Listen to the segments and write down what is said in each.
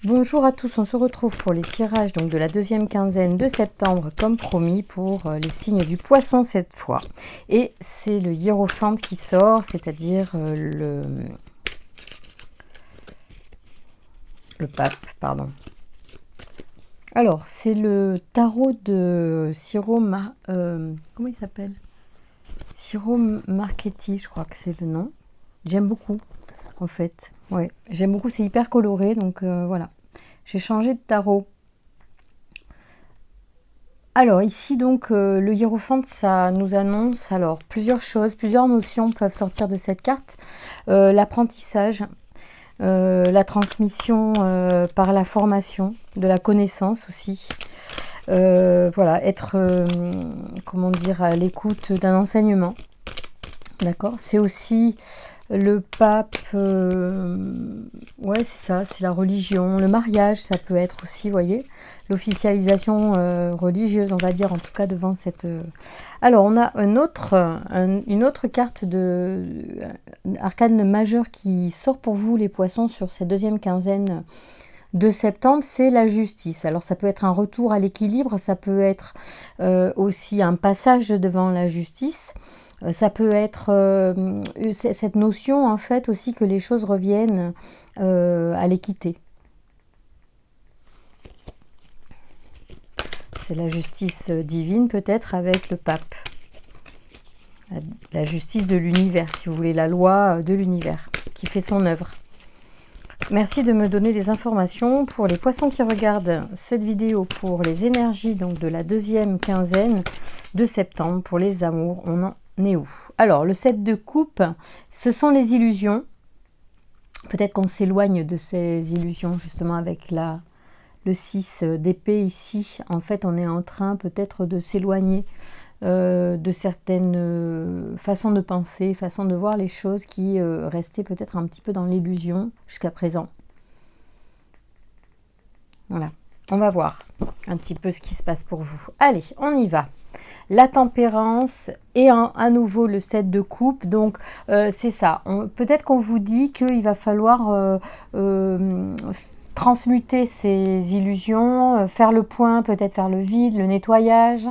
Bonjour à tous, on se retrouve pour les tirages donc, de la deuxième quinzaine de septembre comme promis pour les signes du poisson cette fois. Et c'est le hiérophante qui sort, c'est-à-dire le pape, pardon. Alors, c'est le tarot de Ciro comment il s'appelle? Ciro Marchetti, je crois que c'est le nom. J'aime beaucoup, en fait. Ouais, j'aime beaucoup, c'est hyper coloré, donc voilà. J'ai changé de tarot. Alors ici donc le hiérophante, ça nous annonce alors plusieurs choses, plusieurs notions peuvent sortir de cette carte. L'apprentissage, la transmission par la formation, de la connaissance aussi. Voilà, être comment dire, à l'écoute d'un enseignement. D'accord, c'est aussi le pape, ouais c'est ça, c'est la religion, le mariage, ça peut être aussi, vous voyez, l'officialisation religieuse, on va dire, en tout cas devant cette... Alors on a une autre carte de arcane majeur qui sort pour vous les poissons sur cette deuxième quinzaine de septembre, c'est la justice. Alors ça peut être un retour à l'équilibre, ça peut être aussi un passage devant la justice. Ça peut être cette notion en fait aussi que les choses reviennent à l'équité. C'est la justice divine peut-être avec le pape. La justice de l'univers, si vous voulez, la loi de l'univers qui fait son œuvre. Merci de me donner des informations. Pour les poissons qui regardent cette vidéo, pour les énergies donc de la deuxième quinzaine de septembre, pour les amours, on en est où? Alors, le 7 de coupe, ce sont les illusions. Peut-être qu'on s'éloigne de ces illusions, justement, avec le 6 d'épée ici. En fait, on est en train peut-être de s'éloigner de certaines façons de penser, façons de voir les choses qui restaient peut-être un petit peu dans l'illusion jusqu'à présent. Voilà, on va voir un petit peu ce qui se passe pour vous. Allez, on y va. La tempérance et à nouveau le 7 de coupe, donc c'est ça. Peut-être qu'on vous dit qu'il va falloir transmuter ces illusions, faire le point, peut-être faire le vide, le nettoyage.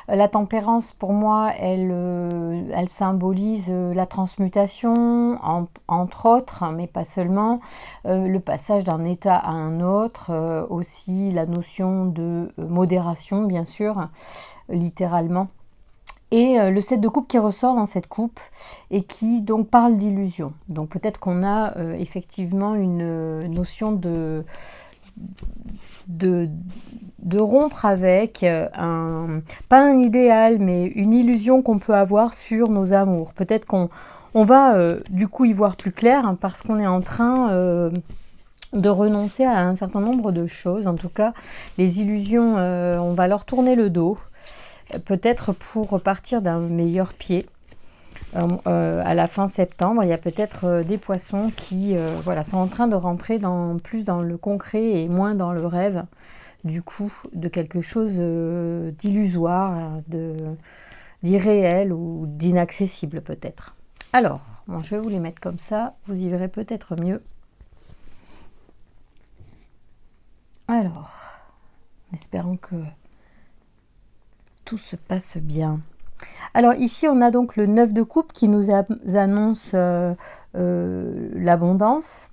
La tempérance, pour moi, elle symbolise la transmutation, entre autres, mais pas seulement, le passage d'un état à un autre, aussi la notion de modération, bien sûr, littéralement. Et le 7 de coupe qui ressort dans cette coupe et qui donc parle d'illusion. Donc peut-être qu'on a effectivement une notion de rompre avec pas un idéal, mais une illusion qu'on peut avoir sur nos amours. Peut-être qu'on va du coup y voir plus clair hein, parce qu'on est en train de renoncer à un certain nombre de choses. En tout cas, les illusions, on va leur tourner le dos. Peut-être pour repartir d'un meilleur pied à la fin septembre. Il y a peut-être des poissons qui voilà, sont en train de rentrer plus dans le concret et moins dans le rêve, du coup, de quelque chose d'illusoire, d'irréel ou d'inaccessible peut-être. Alors, bon, je vais vous les mettre comme ça, vous y verrez peut-être mieux. Alors, en espérant que tout se passe bien. Alors ici, on a donc le 9 de coupe qui nous annonce l'abondance.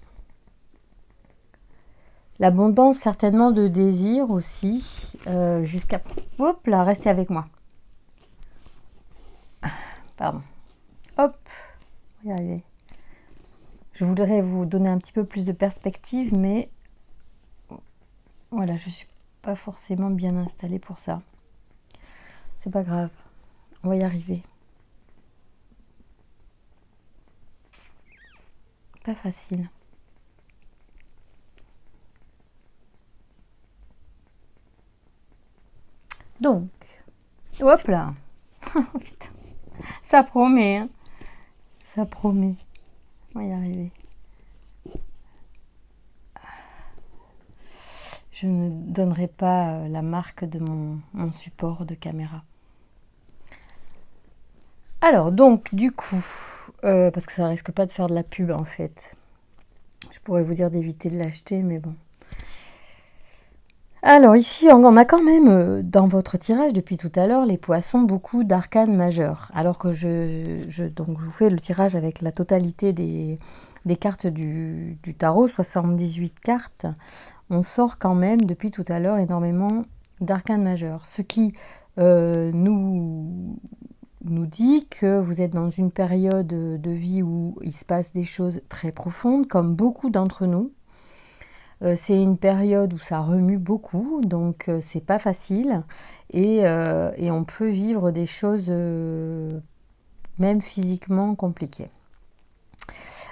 L'abondance certainement de désir aussi. Jusqu'à... Hop là, restez avec moi. Pardon. Hop. On va y arriver. Je voudrais vous donner un petit peu plus de perspective, mais voilà, je ne suis pas forcément bien installée pour ça. C'est pas grave, on va y arriver. Pas facile. Donc, hop là. Putain, ça promet, hein. Ça promet. On va y arriver. Je ne donnerai pas la marque de mon support de caméra. Alors, donc, du coup, parce que ça risque pas de faire de la pub, en fait. Je pourrais vous dire d'éviter de l'acheter, mais bon. Alors ici, on a quand même dans votre tirage depuis tout à l'heure, les poissons, beaucoup d'arcanes majeurs. Alors que donc, je vous fais le tirage avec la totalité des cartes du tarot, 78 cartes. On sort quand même depuis tout à l'heure énormément d'arcanes majeurs. Ce qui nous dit que vous êtes dans une période de vie où il se passe des choses très profondes, comme beaucoup d'entre nous. C'est une période où ça remue beaucoup, donc c'est pas facile et on peut vivre des choses même physiquement compliquées.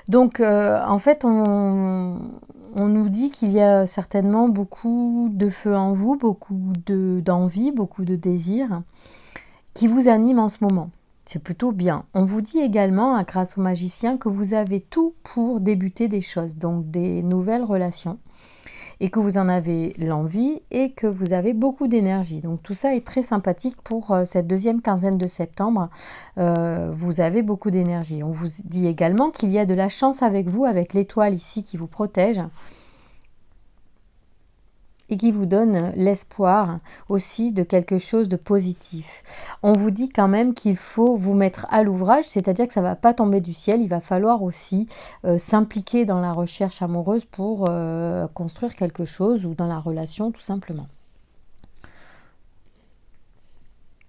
Donc en fait on nous dit qu'il y a certainement beaucoup de feu en vous, beaucoup d'envie, beaucoup de désir qui vous anime en ce moment. C'est plutôt bien. On vous dit également, grâce au magicien, que vous avez tout pour débuter des choses, donc des nouvelles relations, et que vous en avez l'envie et que vous avez beaucoup d'énergie. Donc tout ça est très sympathique pour cette deuxième quinzaine de septembre. Vous avez beaucoup d'énergie. On vous dit également qu'il y a de la chance avec vous, avec l'étoile ici qui vous protège et qui vous donne l'espoir aussi de quelque chose de positif. On vous dit quand même qu'il faut vous mettre à l'ouvrage, c'est-à-dire que ça ne va pas tomber du ciel, il va falloir aussi s'impliquer dans la recherche amoureuse pour construire quelque chose ou dans la relation tout simplement.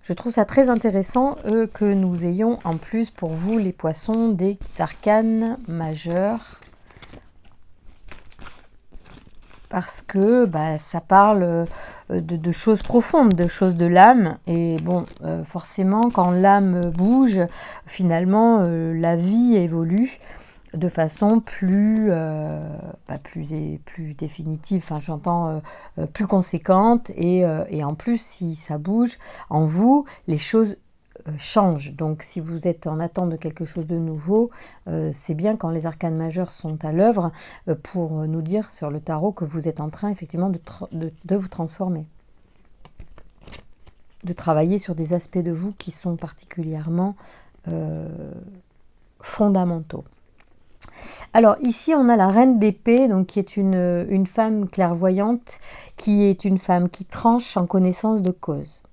Je trouve ça très intéressant que nous ayons en plus pour vous les poissons des arcanes majeurs. Parce que ça parle de choses profondes, de choses de l'âme. Et bon, forcément, quand l'âme bouge, finalement, la vie évolue de façon plus définitive, enfin j'entends plus conséquente. Et en plus, si ça bouge en vous, les choses change. Donc si vous êtes en attente de quelque chose de nouveau, c'est bien quand les arcanes majeures sont à l'œuvre pour nous dire sur le tarot que vous êtes en train effectivement de vous transformer. De travailler sur des aspects de vous qui sont particulièrement fondamentaux. Alors ici on a la reine d'épée, donc qui est une femme clairvoyante, qui est une femme qui tranche en connaissance de cause.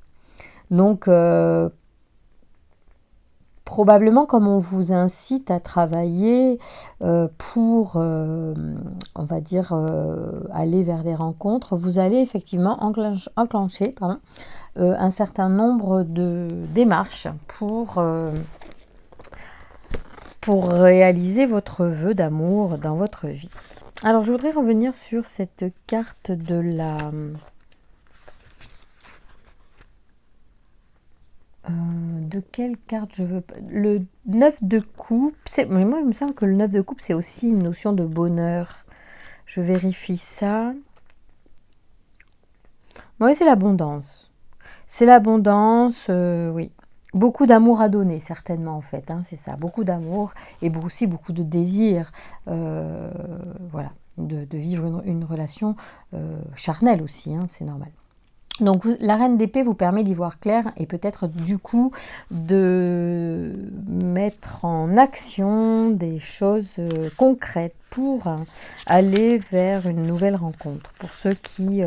Donc probablement, comme on vous incite à travailler pour, on va dire, aller vers des rencontres, vous allez effectivement enclencher un certain nombre de démarches pour réaliser votre vœu d'amour dans votre vie. Alors, je voudrais revenir sur cette carte de la... de quelle carte je veux... Le 9 de coupe, mais moi il me semble que le 9 de coupe c'est aussi une notion de bonheur. Je vérifie ça. Oui, c'est l'abondance. C'est l'abondance, oui. Beaucoup d'amour à donner, certainement, en fait. Hein, c'est ça, beaucoup d'amour et aussi beaucoup de désir. Voilà, de vivre une relation charnelle aussi, hein, c'est normal. Donc la reine d'épée vous permet d'y voir clair et peut-être du coup de mettre en action des choses concrètes pour aller vers une nouvelle rencontre. Pour ceux qui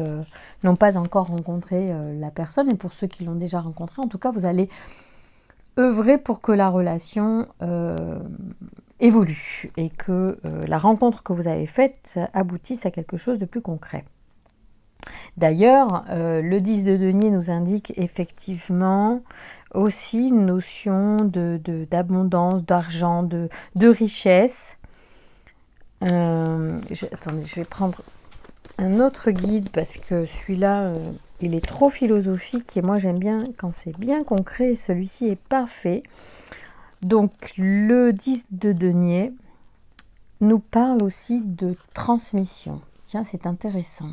n'ont pas encore rencontré la personne et pour ceux qui l'ont déjà rencontrée, en tout cas vous allez œuvrer pour que la relation évolue et que la rencontre que vous avez faite aboutisse à quelque chose de plus concret. D'ailleurs, le 10 de denier nous indique effectivement aussi une notion d'abondance, d'argent, de richesse. Attendez, je vais prendre un autre guide parce que celui-là, il est trop philosophique et moi j'aime bien quand c'est bien concret. Celui-ci est parfait. Donc le 10 de denier nous parle aussi de transmission. Tiens, c'est intéressant.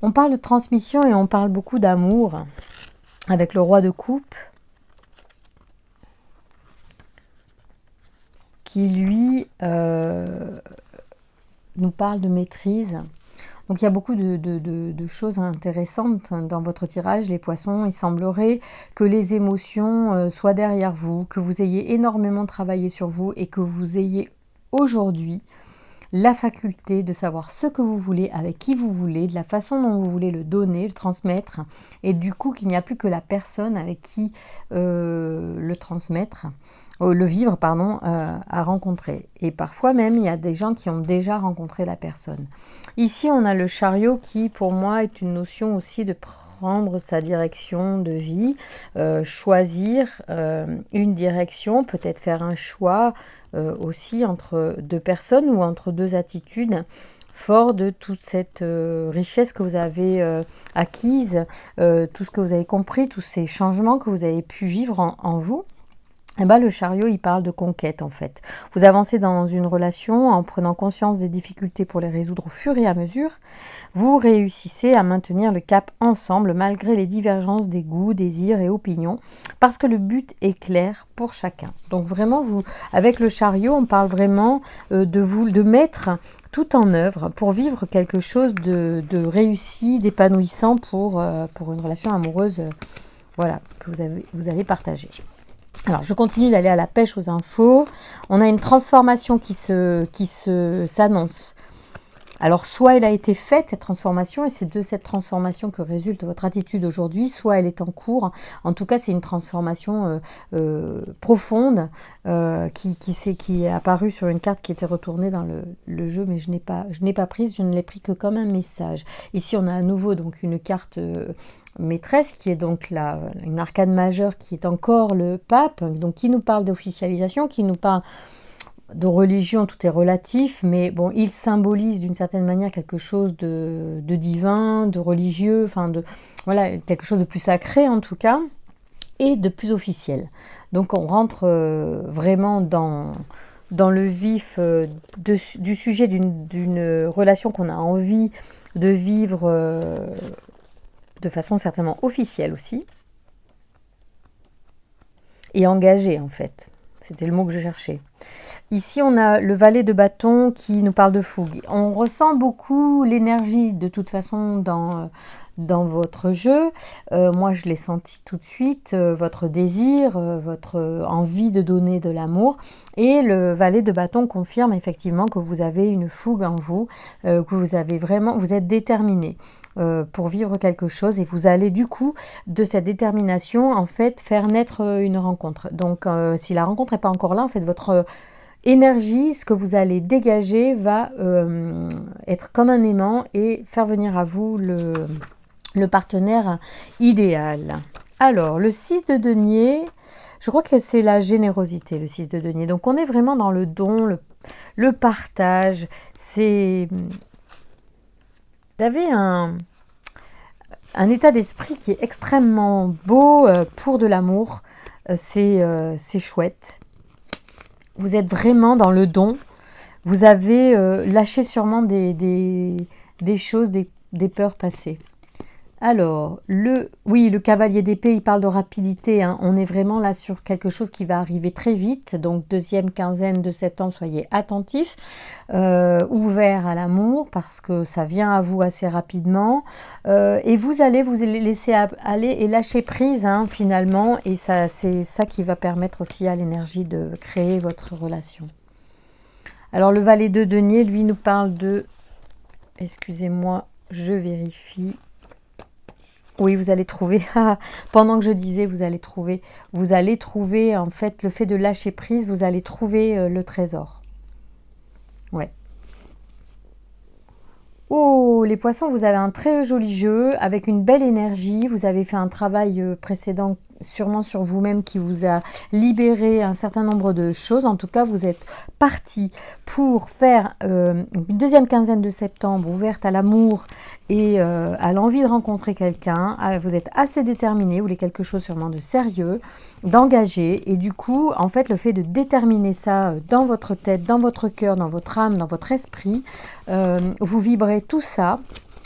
On parle de transmission et on parle beaucoup d'amour avec le roi de coupe qui lui nous parle de maîtrise. Donc il y a beaucoup de choses intéressantes dans votre tirage, les poissons. Il semblerait que les émotions soient derrière vous, que vous ayez énormément travaillé sur vous et que vous ayez aujourd'hui la faculté de savoir ce que vous voulez, avec qui vous voulez, de la façon dont vous voulez le donner, le transmettre, et du coup qu'il n'y a plus que la personne avec qui le transmettre, le vivre, pardon, à rencontrer. Et parfois même, il y a des gens qui ont déjà rencontré la personne. Ici, on a le chariot qui, pour moi, est une notion aussi de prendre sa direction de vie, choisir une direction, peut-être faire un choix aussi entre deux personnes ou entre deux attitudes, fort de toute cette richesse que vous avez acquise, tout ce que vous avez compris, tous ces changements que vous avez pu vivre en vous. Et ben, le chariot, il parle de conquête en fait. Vous avancez dans une relation en prenant conscience des difficultés pour les résoudre au fur et à mesure. Vous réussissez à maintenir le cap ensemble malgré les divergences des goûts, désirs et opinions parce que le but est clair pour chacun. Donc vraiment, vous, avec le chariot, on parle vraiment de mettre tout en œuvre pour vivre quelque chose de réussi, d'épanouissant pour une relation amoureuse voilà, que vous allez partager. Alors, je continue d'aller à la pêche aux infos. On a une transformation qui s'annonce. Alors, soit elle a été faite, cette transformation, et c'est de cette transformation que résulte votre attitude aujourd'hui, soit elle est en cours. En tout cas, c'est une transformation profonde qui est apparue sur une carte qui était retournée dans le jeu, mais je n'ai pas prise, je ne l'ai pris que comme un message. Ici, on a à nouveau donc une carte maîtresse qui est donc une arcane majeure qui est encore le pape, donc qui nous parle d'officialisation, qui nous parle de religion, tout est relatif, mais bon, il symbolise d'une certaine manière quelque chose de divin, de religieux, enfin voilà, quelque chose de plus sacré en tout cas, et de plus officiel. Donc on rentre vraiment dans le vif du sujet d'une relation qu'on a envie de vivre de façon certainement officielle aussi, et engagée en fait. C'était le mot que je cherchais. Ici, on a le valet de bâton qui nous parle de fougue. On ressent beaucoup l'énergie de toute façon dans votre jeu. Moi, je l'ai senti tout de suite, votre désir, votre envie de donner de l'amour. Et le valet de bâton confirme effectivement que vous avez une fougue en vous, que vous êtes déterminé pour vivre quelque chose et vous allez du coup de cette détermination en fait faire naître une rencontre. Donc si la rencontre n'est pas encore là, en fait votre énergie, ce que vous allez dégager va être comme un aimant et faire venir à vous le partenaire idéal. Alors le 6 de denier, je crois que c'est la générosité, le 6 de denier. Donc on est vraiment dans le don, le partage. Vous avez un état d'esprit qui est extrêmement beau pour de l'amour. C'est chouette. Vous êtes vraiment dans le don. Vous avez lâché sûrement des choses, des peurs passées. Alors, le cavalier d'épée, il parle de rapidité. Hein. On est vraiment là sur quelque chose qui va arriver très vite. Donc, deuxième quinzaine de septembre, soyez attentifs, ouverts à l'amour parce que ça vient à vous assez rapidement. Et vous allez vous laisser aller et lâcher prise hein, finalement. Et c'est ça qui va permettre aussi à l'énergie de créer votre relation. Alors, le valet de denier, lui, nous parle de... Excusez-moi, je vérifie... Oui, vous allez trouver, pendant que je disais, vous allez trouver, en fait, le fait de lâcher prise, vous allez trouver le trésor. Ouais. Oh, les poissons, vous avez un très joli jeu, avec une belle énergie, vous avez fait un travail précédent sûrement sur vous-même qui vous a libéré un certain nombre de choses. En tout cas, vous êtes parti pour faire une deuxième quinzaine de septembre ouverte à l'amour et à l'envie de rencontrer quelqu'un. Vous êtes assez déterminé, vous voulez quelque chose sûrement de sérieux, d'engagé. Et du coup, en fait, le fait de déterminer ça dans votre tête, dans votre cœur, dans votre âme, dans votre esprit, vous vibrez tout ça.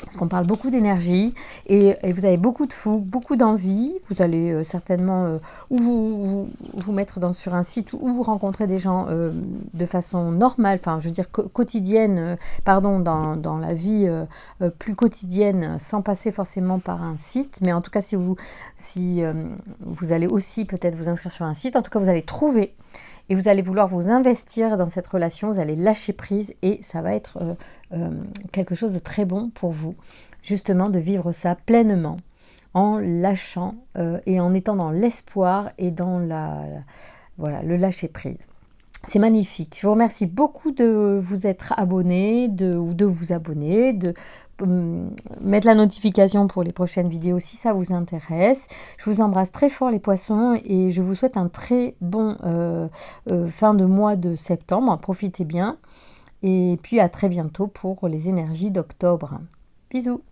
Parce qu'on parle beaucoup d'énergie et vous avez beaucoup de fougue, beaucoup d'envie. Vous allez certainement ou vous mettre sur un site ou vous rencontrer des gens de façon normale, enfin je veux dire quotidienne, dans la vie plus quotidienne sans passer forcément par un site. Mais en tout cas, si vous allez aussi peut-être vous inscrire sur un site, en tout cas vous allez trouver. et vous allez vouloir vous investir dans cette relation, vous allez lâcher prise et ça va être quelque chose de très bon pour vous, justement de vivre ça pleinement, en lâchant et en étant dans l'espoir et dans voilà, le lâcher prise. C'est magnifique. Je vous remercie beaucoup de vous être abonné, ou de vous abonner, de mettre la notification pour les prochaines vidéos si ça vous intéresse. Je vous embrasse très fort les poissons et je vous souhaite un très bon fin de mois de septembre. Profitez bien et puis à très bientôt pour les énergies d'octobre. Bisous.